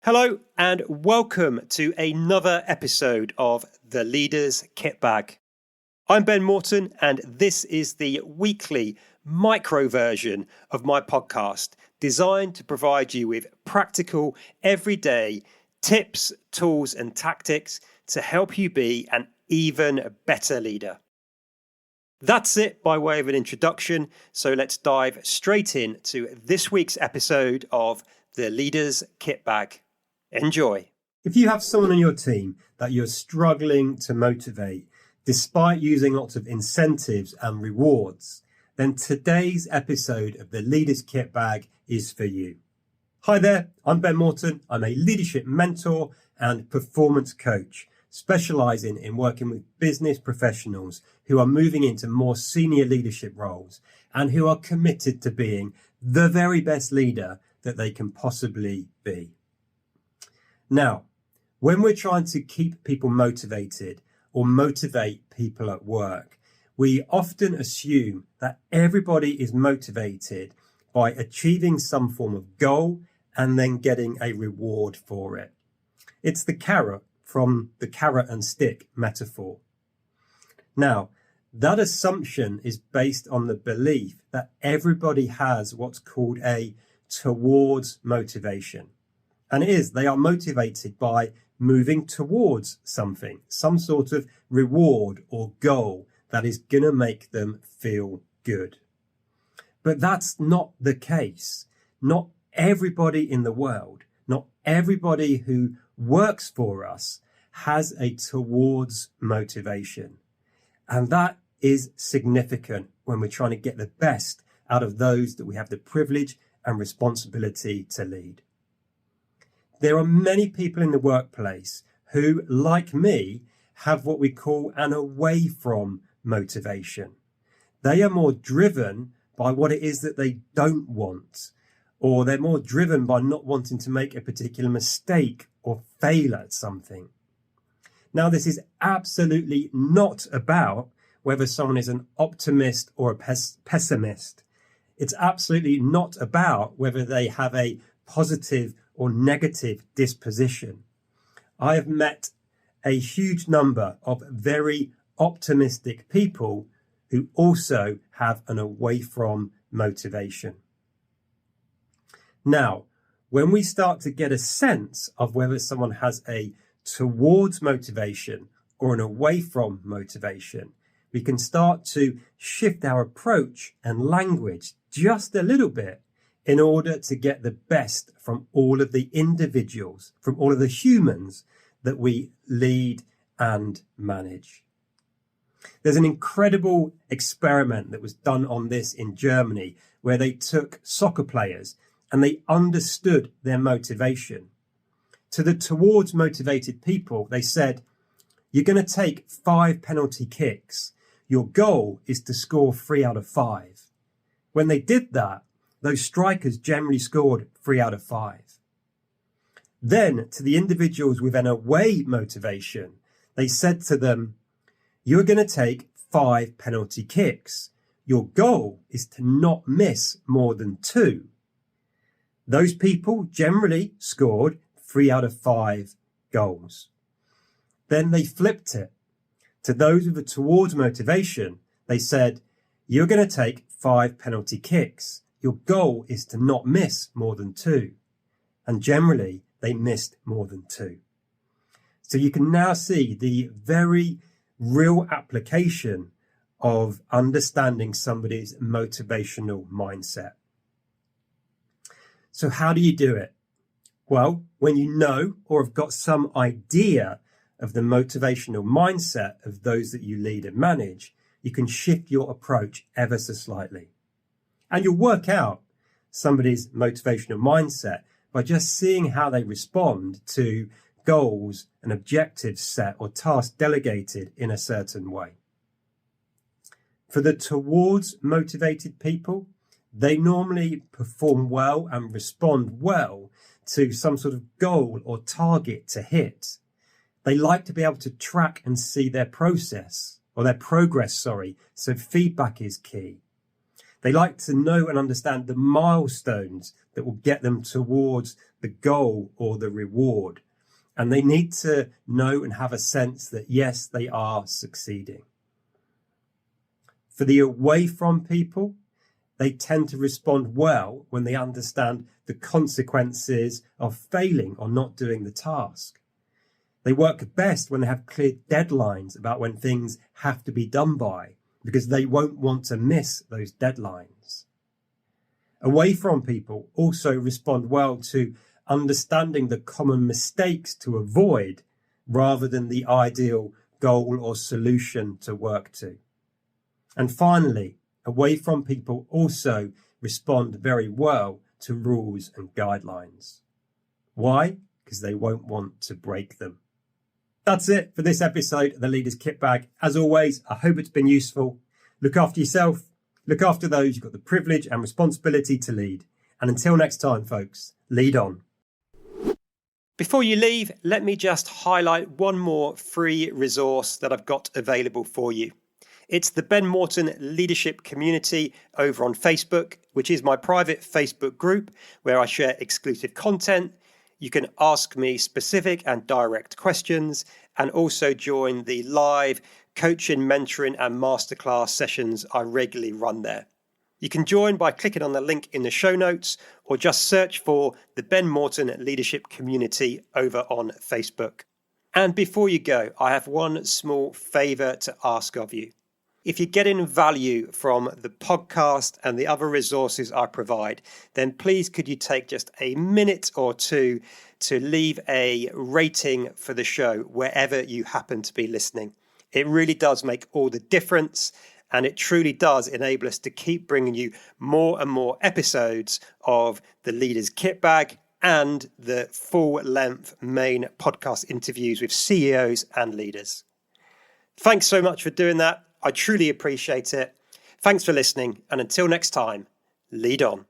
Hello and welcome to another episode of The Leader's Kit Bag. I'm Ben Morton and this is the weekly micro version of my podcast designed to provide you with practical, everyday tips, tools and tactics to help you be an even better leader. That's it by way of an introduction, so let's dive straight into this week's episode of The Leader's Kit Bag. Enjoy. If you have someone on your team that you're struggling to motivate, despite using lots of incentives and rewards, then today's episode of the Leader's Kit Bag is for you. Hi there, I'm Ben Morton. I'm a leadership mentor and performance coach, specializing in working with business professionals who are moving into more senior leadership roles and who are committed to being the very best leader that they can possibly be. Now, when we're trying to keep people motivated or motivate people at work, we often assume that everybody is motivated by achieving some form of goal and then getting a reward for it. It's the carrot from the carrot and stick metaphor. Now, that assumption is based on the belief that everybody has what's called a towards motivation. And it is, they are motivated by moving towards something, some sort of reward or goal that is going to make them feel good. But that's not the case. Not everybody in the world, not everybody who works for us has a towards motivation. And that is significant when we're trying to get the best out of those that we have the privilege and responsibility to lead. There are many people in the workplace who, like me, have what we call an away from motivation. They are more driven by what it is that they don't want, or they're more driven by not wanting to make a particular mistake or fail at something. Now, this is absolutely not about whether someone is an optimist or a pessimist. It's absolutely not about whether they have a positive or negative disposition. I have met a huge number of very optimistic people who also have an away from motivation. Now, when we start to get a sense of whether someone has a towards motivation or an away from motivation, we can start to shift our approach and language just a little bit in order to get the best from all of the individuals, from all of the humans that we lead and manage. There's an incredible experiment that was done on this in Germany where they took soccer players and they understood their motivation. To the towards motivated people, they said, you're going to take 5 penalty kicks. Your goal is to score 3 out of 5. When they did that, those strikers generally scored 3 out of 5. Then, to the individuals with an away motivation, they said to them, you're going to take 5 penalty kicks. Your goal is to not miss more than 2. Those people generally scored 3 out of 5 goals. Then they flipped it. To those with a towards motivation, they said, you're going to take 5 penalty kicks. Your goal is to not miss more than 2. And generally, they missed more than 2. So you can now see the very real application of understanding somebody's motivational mindset. So how do you do it? Well, when you know or have got some idea of the motivational mindset of those that you lead and manage, you can shift your approach ever so slightly. And you'll work out somebody's motivational mindset by just seeing how they respond to goals and objectives set or tasks delegated in a certain way. For the towards motivated people, they normally perform well and respond well to some sort of goal or target to hit. They like to be able to track and see their progress, so feedback is key. They like to know and understand the milestones that will get them towards the goal or the reward. And they need to know and have a sense that, yes, they are succeeding. For the away from people, they tend to respond well when they understand the consequences of failing or not doing the task. They work best when they have clear deadlines about when things have to be done by, because they won't want to miss those deadlines. Away from people also respond well to understanding the common mistakes to avoid rather than the ideal goal or solution to work to. And finally, away from people also respond very well to rules and guidelines. Why? Because they won't want to break them. That's it for this episode of the Leader's Kit Bag. As always, I hope it's been useful. Look after yourself. Look after those you've got the privilege and responsibility to lead. And until next time, folks, lead on. Before you leave, let me just highlight one more free resource that I've got available for you. It's the Ben Morton Leadership Community over on Facebook, which is my private Facebook group where I share exclusive content. You can ask me specific and direct questions and also join the live coaching, mentoring and masterclass sessions I regularly run there. You can join by clicking on the link in the show notes or just search for the Ben Morton Leadership Community over on Facebook. And before you go, I have one small favour to ask of you. If you're getting value from the podcast and the other resources I provide, then please could you take just a minute or two to leave a rating for the show wherever you happen to be listening. It really does make all the difference, and it truly does enable us to keep bringing you more and more episodes of the Leader's Kit Bag and the full-length main podcast interviews with CEOs and leaders. Thanks so much for doing that. I truly appreciate it. Thanks for listening, and until next time, lead on.